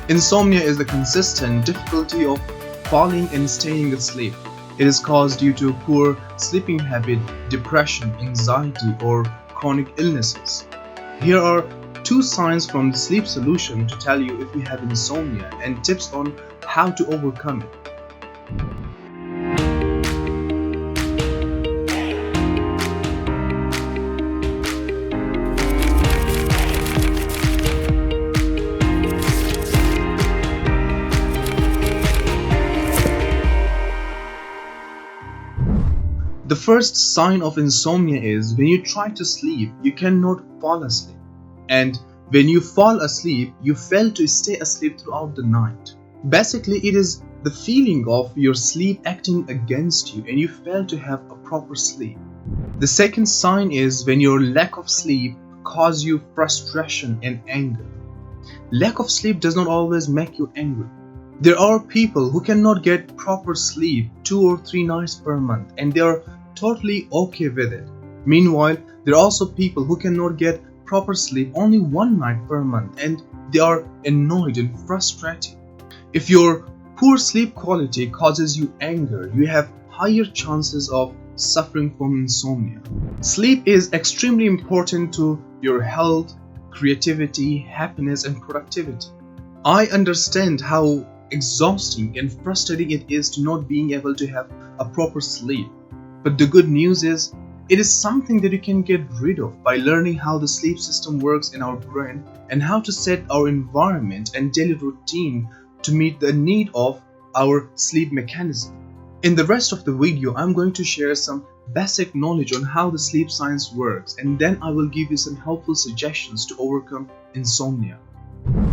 Insomnia is the consistent difficulty of falling and staying asleep. It is caused due to poor sleeping habit, depression, anxiety, or chronic illnesses. Here are 2 signs from the Sleep Solution to tell you if you have insomnia and tips on how to overcome it. The first sign of insomnia is when you try to sleep, you cannot fall asleep. And when you fall asleep, you fail to stay asleep throughout the night. Basically, it is the feeling of your sleep acting against you and you fail to have a proper sleep. The second sign is when your lack of sleep causes you frustration and anger. Lack of sleep does not always make you angry. There are people who cannot get proper sleep 2 or 3 nights per month and they are totally okay with it. Meanwhile, there are also people who cannot get proper sleep only 1 night per month and they are annoyed and frustrated. If your poor sleep quality causes you anger, you have higher chances of suffering from insomnia. Sleep is extremely important to your health, creativity, happiness, and productivity. I understand how exhausting and frustrating it is to not being able to have a proper sleep. But the good news is, it is something that you can get rid of by learning how the sleep system works in our brain and how to set our environment and daily routine to meet the need of our sleep mechanism. In the rest of the video, I'm going to share some basic knowledge on how the sleep science works, and then I will give you some helpful suggestions to overcome insomnia.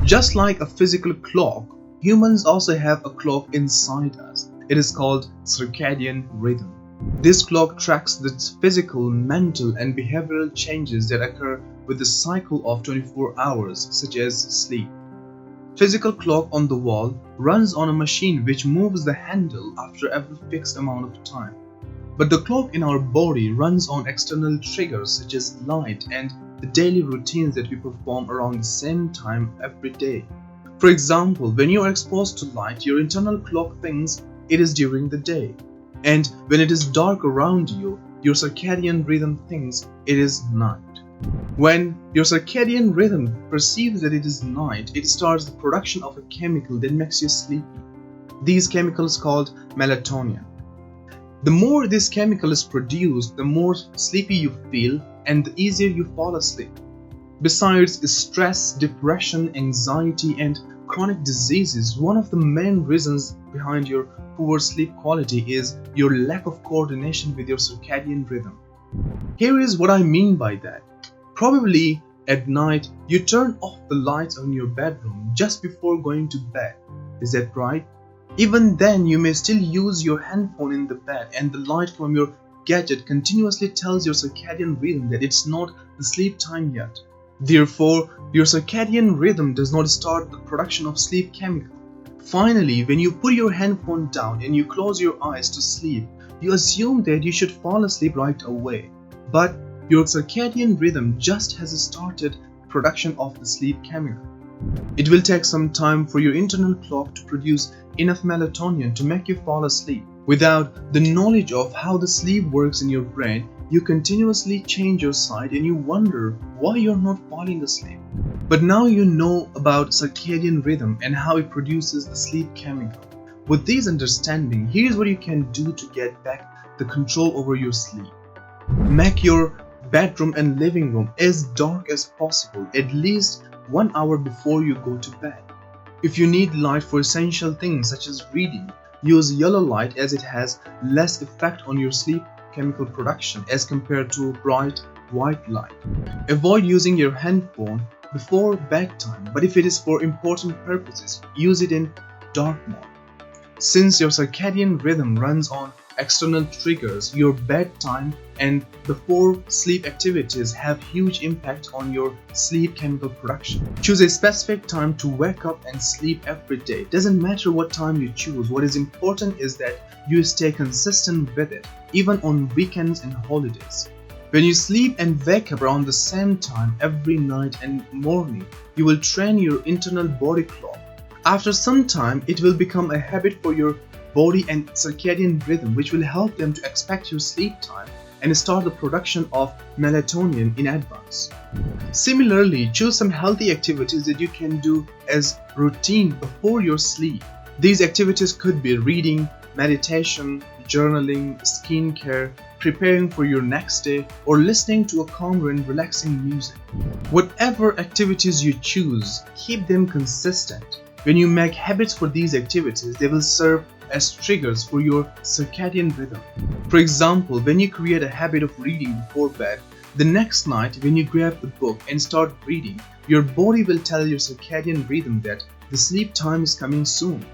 Just like a physical clock, humans also have a clock inside us. It is called circadian rhythm. This clock tracks the physical, mental, and behavioral changes that occur with the cycle of 24 hours, such as sleep. Physical clock on the wall runs on a machine which moves the handle after every fixed amount of time. But the clock in our body runs on external triggers such as light and the daily routines that we perform around the same time every day. For example, when you are exposed to light, your internal clock thinks it is during the day. And when it is dark around you, your circadian rhythm thinks it is night. When your circadian rhythm perceives that it is night, it starts the production of a chemical that makes you sleepy. These chemicals called melatonin. The more this chemical is produced, the more sleepy you feel and the easier you fall asleep. Besides stress, depression, anxiety, and chronic diseases, one of the main reasons behind your poor sleep quality is your lack of coordination with your circadian rhythm. Here is what I mean by that. Probably at night you turn off the lights in your bedroom just before going to bed. Is that right? Even then, you may still use your handphone in the bed and the light from your gadget continuously tells your circadian rhythm that it's not the sleep time yet. Therefore, your circadian rhythm does not start the production of sleep chemical. Finally, when you put your handphone down and you close your eyes to sleep, you assume that you should fall asleep right away. But your circadian rhythm just has started production of the sleep chemical. It will take some time for your internal clock to produce enough melatonin to make you fall asleep. Without the knowledge of how the sleep works in your brain, you continuously change your side and you wonder why you're not falling asleep. But now you know about circadian rhythm and how it produces the sleep chemical. With this understanding, here's what you can do to get back the control over your sleep. Make your bedroom and living room as dark as possible, at least 1 hour before you go to bed. If you need light for essential things such as reading, use yellow light as it has less effect on your sleep chemical production as compared to bright white light. Avoid using your handphone before bedtime, but if it is for important purposes, use it in dark mode. Since your circadian rhythm runs on external triggers, your bedtime and before sleep activities have huge impact on your sleep chemical production. Choose a specific time to wake up and sleep every day. Doesn't matter what time you choose, what is important is that you stay consistent with it, even on weekends and holidays. When you sleep and wake up around the same time every night and morning, you will train your internal body clock After some time, it will become a habit for your body and circadian rhythm, which will help them to expect your sleep time and start the production of melatonin in advance. Similarly, choose some healthy activities that you can do as routine before your sleep. These activities could be reading, meditation, journaling, skincare, preparing for your next day, or listening to a calm and relaxing music. Whatever activities you choose, keep them consistent. When you make habits for these activities, they will serve as triggers for your circadian rhythm. For example, when you create a habit of reading before bed, the next night when you grab the book and start reading, your body will tell your circadian rhythm that the sleep time is coming soon.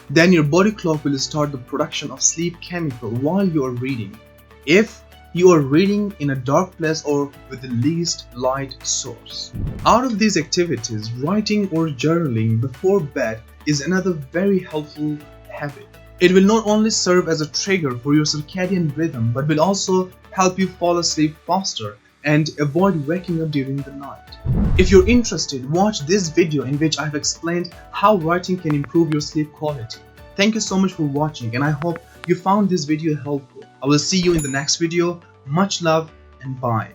Then your body clock will start the production of sleep chemical while you are reading. If you are reading in a dark place or with the least light source. Out of these activities, writing or journaling before bed is another very helpful habit. It will not only serve as a trigger for your circadian rhythm, but will also help you fall asleep faster and avoid waking up during the night. If you're interested, watch this video in which I've explained how writing can improve your sleep quality. Thank you so much for watching, and I hope you found this video helpful. I will see you in the next video. Much love and bye.